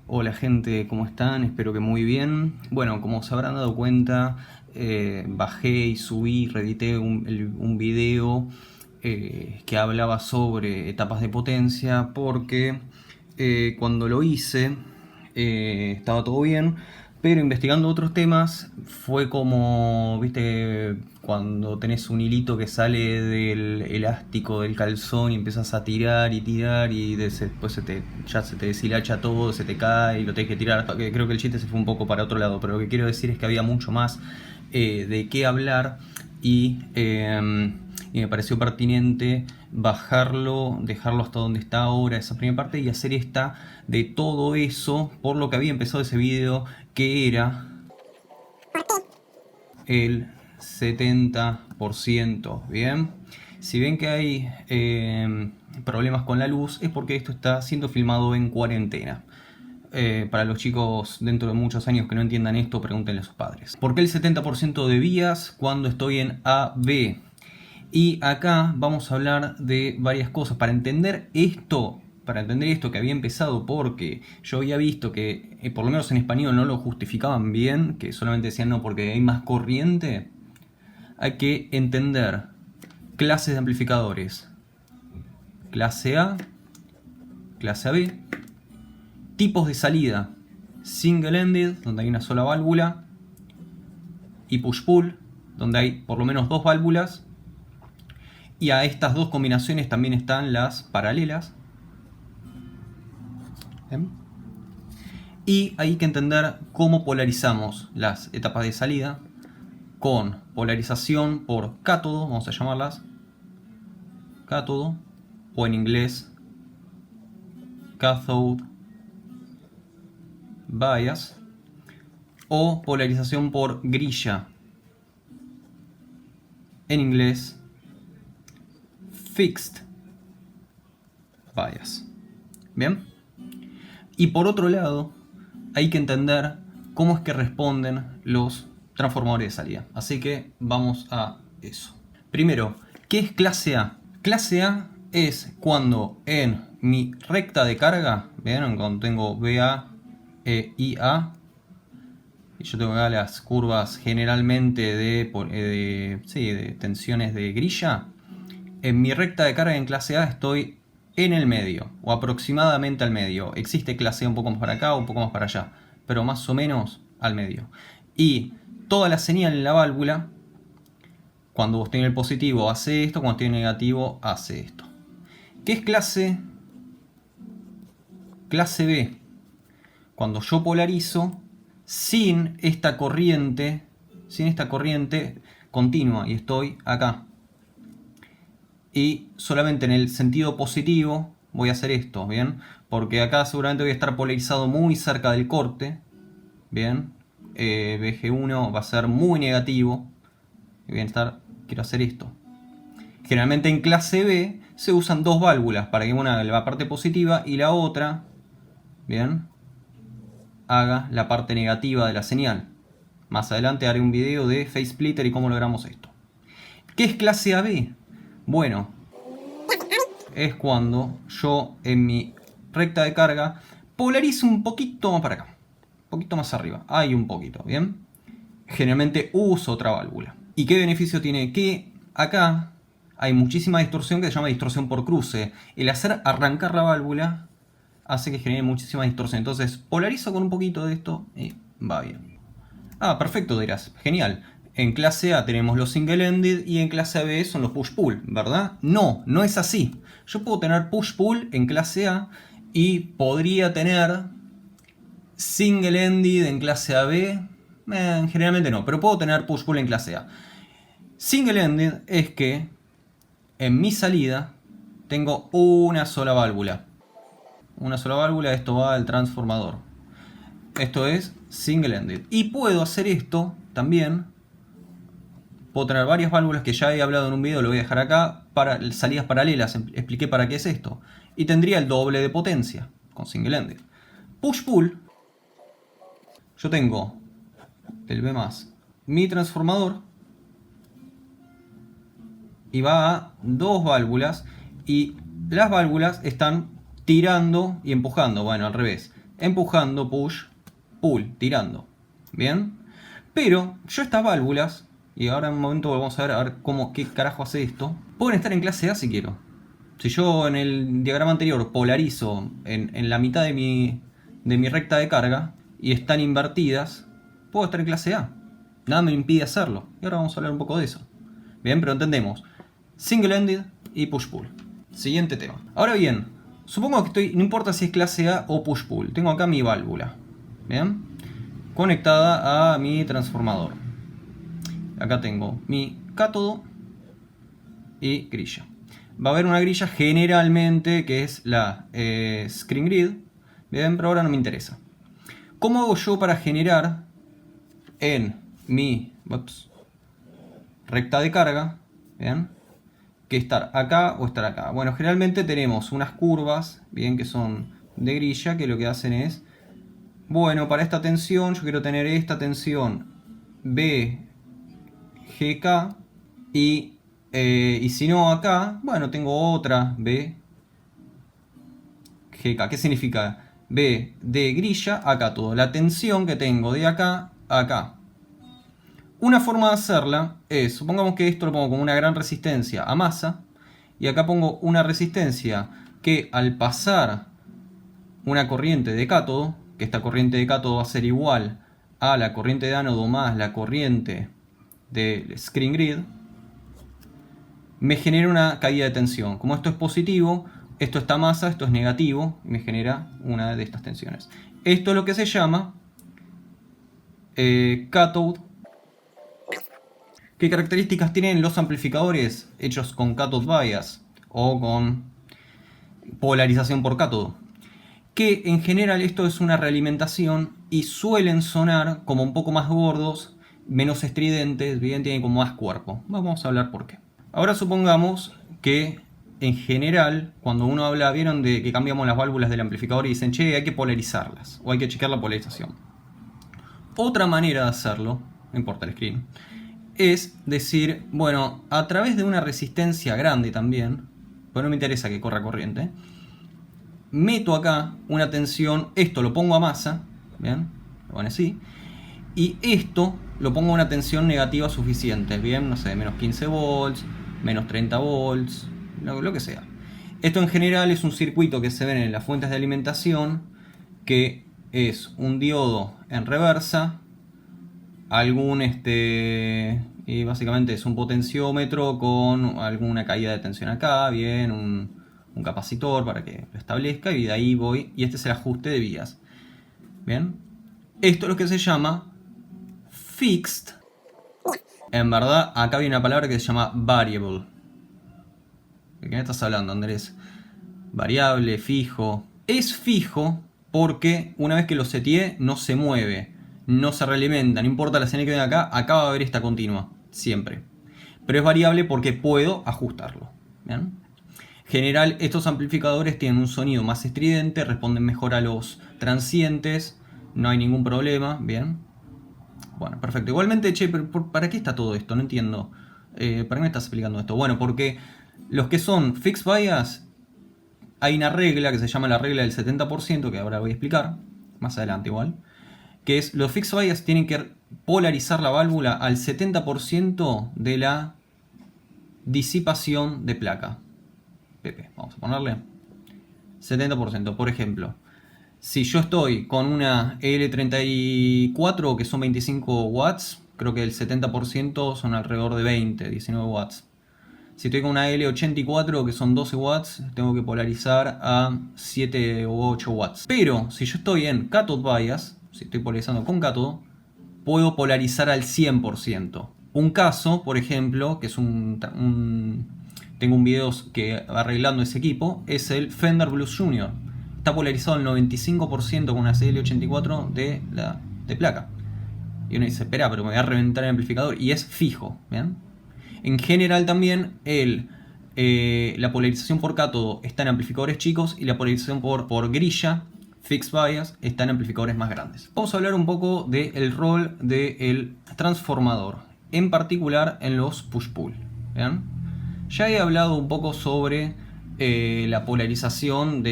Hola gente, ¿cómo están? Espero que muy bien. Bueno, como se habrán dado cuenta, bajé y subí, reedité un video que hablaba sobre etapas de potencia porque cuando lo hice estaba todo bien, pero investigando otros temas fue como, viste, cuando tenés un hilito que sale del elástico del calzón y empiezas a tirar y después ya se te deshilacha todo, se te cae y lo tenés que tirar. Creo que el chiste se fue un poco para otro lado, pero lo que quiero decir es que había mucho más de qué hablar y me pareció pertinente bajarlo, dejarlo hasta donde está ahora esa primera parte y hacer esta de todo eso por lo que había empezado ese video, que era el 70%. Bien, si ven que hay problemas con la luz es porque esto está siendo filmado en cuarentena. Para los chicos dentro de muchos años que no entiendan esto, pregúntenle a sus padres. ¿Por qué el 70% de vías cuando estoy en AB? Y acá vamos a hablar de varias cosas. Para entender esto que había empezado, porque yo había visto que, por lo menos en español, no lo justificaban bien, que solamente decían no porque hay más corriente, hay que entender clases de amplificadores. Clase A, clase AB, tipos de salida, single-ended, donde hay una sola válvula, y push-pull, donde hay por lo menos dos válvulas. Y a estas dos combinaciones también están las paralelas. ¿Bien? Y hay que entender cómo polarizamos las etapas de salida con polarización por cátodo, vamos a llamarlas cátodo, o en inglés cathode bias, o polarización por grilla, en inglés fixed bias. Bien, y por otro lado hay que entender cómo es que responden los transformadores de salida. Así que vamos a eso. Primero, ¿qué es clase A? Clase A es cuando en mi recta de carga, ¿ven? Cuando tengo BA e IA, y yo tengo acá las curvas generalmente de tensiones de grilla, en mi recta de carga en clase A estoy en el medio, o aproximadamente al medio. Existe clase A un poco más para acá, un poco más para allá, pero más o menos al medio. Y toda la señal en la válvula, cuando estoy en el positivo hace esto, cuando estoy en el negativo hace esto. ¿Qué es clase B? Cuando yo polarizo sin esta corriente continua y estoy acá. Y solamente en el sentido positivo voy a hacer esto, ¿bien? Porque acá seguramente voy a estar polarizado muy cerca del corte, ¿bien? BG1 va a ser muy negativo. Y quiero hacer esto. Generalmente en clase B se usan dos válvulas para que una haga la parte positiva y la otra, ¿bien?, haga la parte negativa de la señal. Más adelante haré un video de phase splitter y cómo logramos esto. ¿Qué es clase AB? Bueno, es cuando yo en mi recta de carga polarizo un poquito más para acá, un poquito más arriba, hay un poquito, ¿bien? Generalmente uso otra válvula. ¿Y qué beneficio tiene? Que acá hay muchísima distorsión que se llama distorsión por cruce. El hacer arrancar la válvula hace que genere muchísima distorsión. Entonces polarizo con un poquito de esto y va bien. Ah, perfecto, dirás. Genial. En clase A tenemos los single-ended y en clase B son los push-pull, ¿verdad? No, no es así. Yo puedo tener push-pull en clase A y podría tener single-ended en clase AB. Generalmente no, pero puedo tener push-pull en clase A. Single-ended es que en mi salida tengo una sola válvula. Una sola válvula, esto va al transformador. Esto es single-ended. Y puedo hacer esto también. Puedo tener varias válvulas que ya he hablado en un video, lo voy a dejar acá, para salidas paralelas, expliqué para qué es esto. Y tendría el doble de potencia con single-ended. Push-pull, yo tengo el B+, mi transformador, y va a dos válvulas, y las válvulas están tirando y empujando, bueno, al revés. empujando, push, pull, tirando. ¿Bien? Pero yo estas válvulas, y ahora en un momento vamos a ver cómo, qué carajo hace esto, pueden estar en clase A si quiero. Si yo en el diagrama anterior polarizo en la mitad de mi recta de carga y están invertidas, puedo estar en clase A. Nada me impide hacerlo. Y ahora vamos a hablar un poco de eso. Bien, pero entendemos. Single-ended y push-pull. Siguiente tema. Ahora bien, supongo que estoy, no importa si es clase A o push-pull. Tengo acá mi válvula. Bien. Conectada a mi transformador. Acá tengo mi cátodo y grilla. Va a haber una grilla generalmente que es la screen grid. Bien, pero ahora no me interesa. ¿Cómo hago yo para generar en mi recta de carga, bien, que estar acá o estar acá? Bueno, generalmente tenemos unas curvas, bien, que son de grilla, que lo que hacen es, bueno, para esta tensión yo quiero tener esta tensión B, GK, y si no acá, bueno, tengo otra B, GK. ¿Qué significa? B de grilla, acá todo. La tensión que tengo de acá a acá. Una forma de hacerla es, supongamos que esto lo pongo con una gran resistencia a masa, y acá pongo una resistencia que al pasar una corriente de cátodo, que esta corriente de cátodo va a ser igual a la corriente de ánodo más la corriente del screen grid, me genera una caída de tensión. Como esto es positivo, esto está masa, esto es negativo, y me genera una de estas tensiones. Esto es lo que se llama cathode. ¿Qué características tienen los amplificadores hechos con cathode bias o con polarización por cátodo? Que en general esto es una realimentación y suelen sonar como un poco más gordos, menos estridentes, bien, tienen como más cuerpo. Vamos a hablar por qué. Ahora supongamos que en general, cuando uno habla, vieron de que cambiamos las válvulas del amplificador y dicen, che, hay que polarizarlas o hay que chequear la polarización. Otra manera de hacerlo, no importa el screen, es decir, bueno, a través de una resistencia grande también, pues no me interesa que corra corriente, meto acá una tensión, esto lo pongo a masa, bien, lo pone así, y esto lo pongo a una tensión negativa suficiente, bien, no sé, menos 15 volts, menos 30 volts, lo que sea. Esto en general es un circuito que se ven en las fuentes de alimentación, que es un diodo en reversa, y básicamente es un potenciómetro con alguna caída de tensión acá, bien, un capacitor para que lo establezca, y de ahí voy, y este es el ajuste de vías. Bien, esto es lo que se llama fixed. En verdad, acá hay una palabra que se llama variable. ¿De qué me estás hablando, Andrés? Variable, fijo. Es fijo porque una vez que lo seteé no se mueve, no se realimenta, no importa la señal que venga acá va a haber esta continua, siempre. Pero es variable porque puedo ajustarlo. ¿Bien? En general, estos amplificadores tienen un sonido más estridente, responden mejor a los transientes, no hay ningún problema, ¿bien? Bueno, perfecto. Igualmente, che, pero ¿para qué está todo esto? No entiendo. ¿Para qué me estás explicando esto? Bueno, porque los que son fixed bias, hay una regla que se llama la regla del 70%, que ahora voy a explicar, más adelante igual, que es los fixed bias tienen que polarizar la válvula al 70% de la disipación de placa. PP, vamos a ponerle 70%. Por ejemplo, si yo estoy con una L34 que son 25 watts, creo que el 70% son alrededor de 20, 19 watts. Si estoy con una L84 que son 12 watts, tengo que polarizar a 7 o 8 watts. Pero si yo estoy en cathode bias, si estoy polarizando con cátodo, puedo polarizar al 100%. Un caso, por ejemplo, que es tengo un video que arreglando ese equipo, es el Fender Blues Junior. Está polarizado al 95% con una L84 de placa. Y uno dice, espera, pero me voy a reventar el amplificador. Y es fijo, ¿bien? En general también la polarización por cátodo está en amplificadores chicos y la polarización por grilla, fixed bias, está en amplificadores más grandes. Vamos a hablar un poco del rol del transformador, en particular en los push-pull. ¿Bien? Ya he hablado un poco sobre la polarización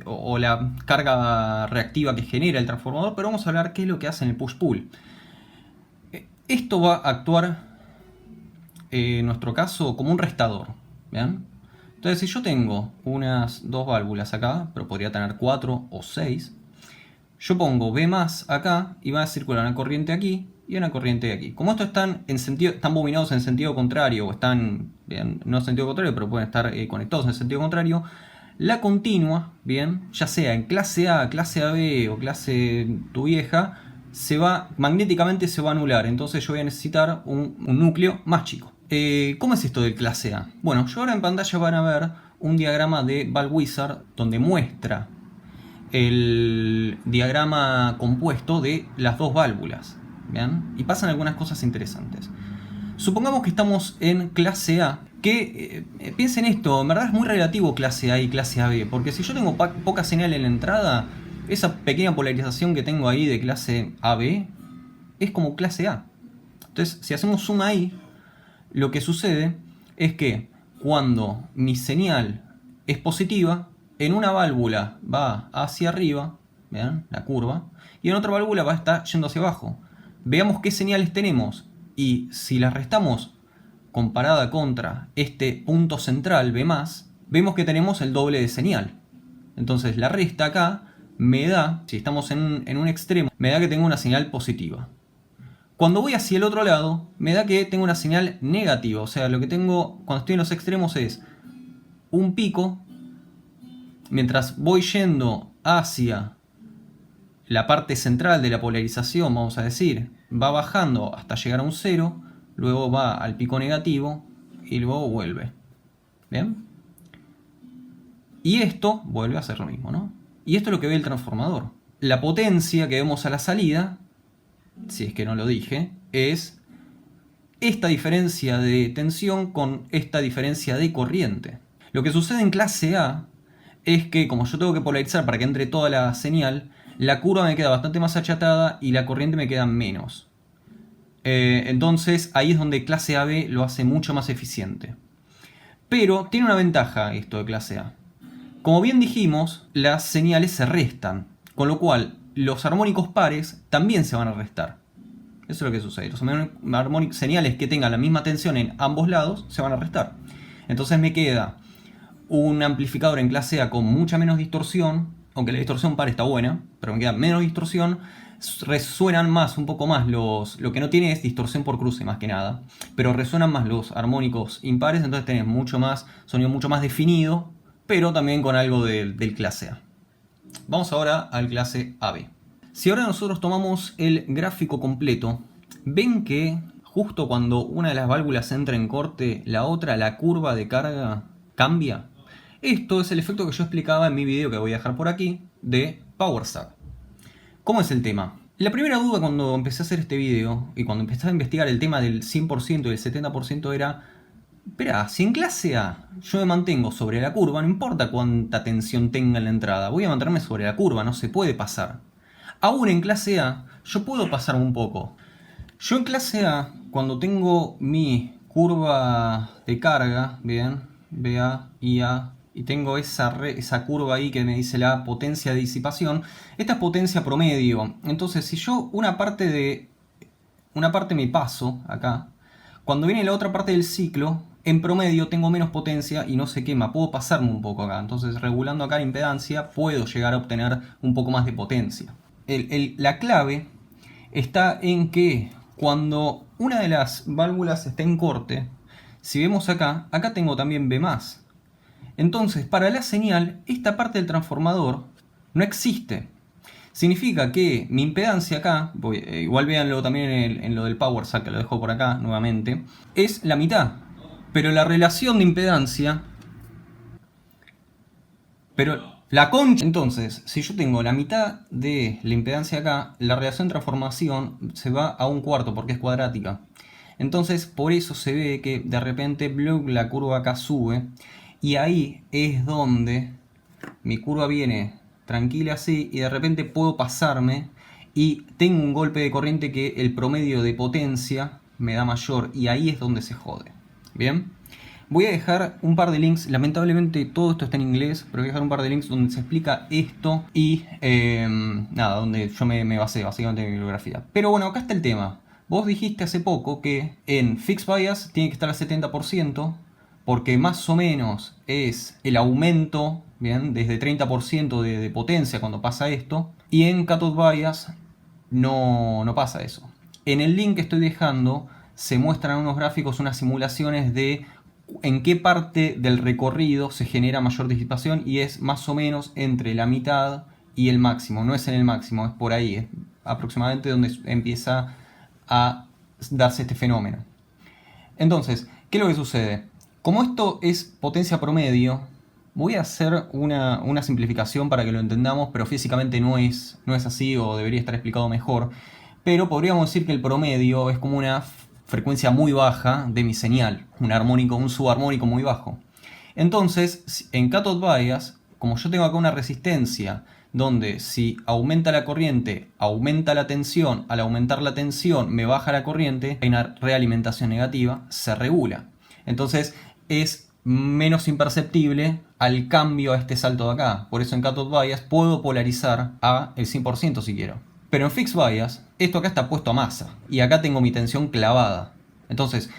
o la carga reactiva que genera el transformador, pero vamos a hablar qué es lo que hace en el push-pull. Esto va a actuar, en nuestro caso, como un restador. ¿Bien? Entonces, si yo tengo unas dos válvulas acá, pero podría tener 4 o 6, yo pongo B más acá y va a circular una corriente aquí y una corriente aquí. Como estos están bobinados en sentido contrario, o están, bien, no en sentido contrario, pero pueden estar conectados en sentido contrario, la continua, bien, ya sea en clase A, clase AB o clase tu vieja, magnéticamente se va a anular. Entonces yo voy a necesitar un núcleo más chico. ¿Cómo es esto del clase A? Bueno, yo ahora en pantalla van a ver un diagrama de Valwizard donde muestra el diagrama compuesto de las dos válvulas. ¿Bien? Y pasan algunas cosas interesantes. Supongamos que estamos en clase A, que piensen esto, en verdad es muy relativo clase A y clase AB, porque si yo tengo poca señal en la entrada, esa pequeña polarización que tengo ahí de clase AB es como clase A. Entonces, si hacemos zoom ahí, lo que sucede es que cuando mi señal es positiva, en una válvula va hacia arriba, ¿vean? La curva, y en otra válvula va a estar yendo hacia abajo. Veamos qué señales tenemos y si las restamos comparada contra este punto central B+, vemos que tenemos el doble de señal. Entonces la resta acá me da, si estamos en un extremo, me da que tengo una señal positiva. Cuando voy hacia el otro lado, me da que tengo una señal negativa. O sea, lo que tengo cuando estoy en los extremos es un pico. Mientras voy yendo hacia la parte central de la polarización, vamos a decir, va bajando hasta llegar a un 0, luego va al pico negativo y luego vuelve. ¿Bien? Y esto vuelve a hacer lo mismo, ¿no? Y esto es lo que ve el transformador. La potencia que vemos a la salida, si es que no lo dije, es esta diferencia de tensión con esta diferencia de corriente. Lo que sucede en clase A es que como yo tengo que polarizar para que entre toda la señal, la curva me queda bastante más achatada y la corriente me queda menos. Entonces ahí es donde clase AB lo hace mucho más eficiente. Pero tiene una ventaja esto de clase A. Como bien dijimos, las señales se restan, con lo cual los armónicos pares también se van a restar. Eso es lo que sucede. Los señales que tengan la misma tensión en ambos lados se van a restar. Entonces me queda un amplificador en clase A con mucha menos distorsión, aunque la distorsión par está buena, pero me queda menos distorsión. Resuenan más, un poco más lo que no tiene es distorsión por cruce más que nada, pero resuenan más los armónicos impares, entonces tenés sonido mucho más definido, pero también con algo del clase A. Vamos ahora al clase AB. Si ahora nosotros tomamos el gráfico completo, ven que justo cuando una de las válvulas entra en corte, la curva de carga cambia. Esto es el efecto que yo explicaba en mi video que voy a dejar por aquí de PowerSack. ¿Cómo es el tema? La primera duda cuando empecé a hacer este video y cuando empecé a investigar el tema del 100% y del 70% era: espera, si en clase A yo me mantengo sobre la curva, no importa cuánta tensión tenga en la entrada, voy a mantenerme sobre la curva, no se puede pasar. Aún en clase A yo puedo pasar un poco. Yo en clase A, cuando tengo mi curva de carga, bien, BA, IA, y tengo esa curva ahí que me dice la potencia de disipación, esta es potencia promedio. Entonces si yo una parte me paso acá, cuando viene la otra parte del ciclo, en promedio tengo menos potencia y no se quema, puedo pasarme un poco acá. Entonces regulando acá la impedancia puedo llegar a obtener un poco más de potencia. La clave está en que cuando una de las válvulas está en corte, si vemos acá tengo también B+. Entonces, para la señal, esta parte del transformador no existe. Significa que mi impedancia acá, igual véanlo también en lo del PowerSack, que lo dejo por acá nuevamente, es la mitad. Pero la relación de impedancia... Entonces, si yo tengo la mitad de la impedancia acá, la relación de transformación se va a un cuarto porque es cuadrática. Entonces, por eso se ve que de repente la curva acá sube. Y ahí es donde mi curva viene tranquila así y de repente puedo pasarme y tengo un golpe de corriente que el promedio de potencia me da mayor y ahí es donde se jode. ¿Bien? Voy a dejar un par de links, lamentablemente todo esto está en inglés, pero voy a dejar un par de links donde se explica esto y nada, donde yo me basé básicamente en mi bibliografía. Pero bueno, acá está el tema. Vos dijiste hace poco que en Fixed Bias tiene que estar al 70%, porque más o menos es el aumento, bien, desde 30% de potencia cuando pasa esto, y en Cathode Bias no pasa eso. En el link que estoy dejando se muestran unos gráficos, unas simulaciones de en qué parte del recorrido se genera mayor disipación, y es más o menos entre la mitad y el máximo. No es en el máximo, es por ahí, es aproximadamente donde empieza a darse este fenómeno. Entonces, ¿qué es lo que sucede? Como esto es potencia promedio, voy a hacer una simplificación para que lo entendamos, pero físicamente no es así, o debería estar explicado mejor. Pero podríamos decir que el promedio es como una frecuencia muy baja de mi señal, un subarmónico muy bajo. Entonces, en Cathode Bias, como yo tengo acá una resistencia donde si aumenta la corriente, aumenta la tensión, al aumentar la tensión me baja la corriente, hay una realimentación negativa, se regula. Entonces es menos imperceptible al cambio a este salto de acá. Por eso en Cathode Bias puedo polarizar a el 100% si quiero. Pero en Fixed Bias, esto acá está puesto a masa, y acá tengo mi tensión clavada. Entonces,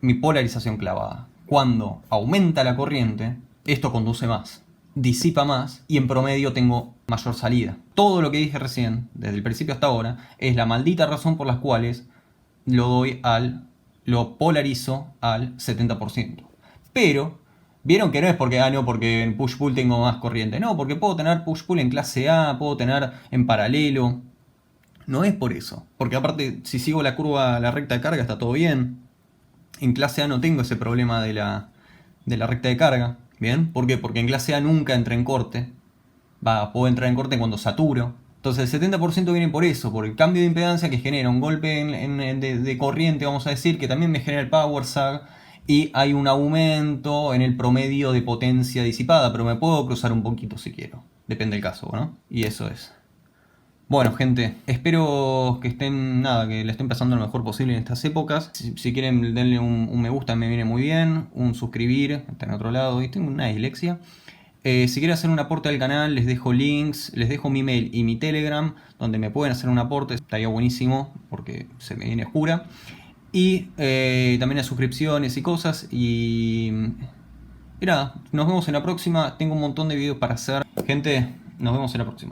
mi polarización clavada. Cuando aumenta la corriente, esto conduce más, disipa más, y en promedio tengo mayor salida. Todo lo que dije recién, desde el principio hasta ahora, es la maldita razón por las cuales lo polarizo al 70%. Pero vieron que no es porque, porque en push-pull tengo más corriente. No, porque puedo tener push-pull en clase A, puedo tener en paralelo. No es por eso. Porque aparte, si sigo la curva, la recta de carga, está todo bien. En clase A no tengo ese problema de la recta de carga. ¿Bien? ¿Por qué? Porque en clase A nunca entré en corte. Puedo entrar en corte cuando saturo. Entonces el 70% viene por eso, por el cambio de impedancia que genera un golpe de corriente, vamos a decir, que también me genera el power sag, y hay un aumento en el promedio de potencia disipada, pero me puedo cruzar un poquito si quiero, depende del caso, ¿no? Y eso es. Bueno, gente, espero que que le estén pasando lo mejor posible en estas épocas. Si quieren, denle un me gusta, me viene muy bien, un suscribir, está en otro lado, y tengo una dislexia. Si quieren hacer un aporte al canal, les dejo links, les dejo mi mail y mi Telegram, donde me pueden hacer un aporte, estaría buenísimo, porque se me viene oscura. Y también las suscripciones y cosas, y nada, nos vemos en la próxima. Tengo un montón de videos para hacer. Gente, nos vemos en la próxima.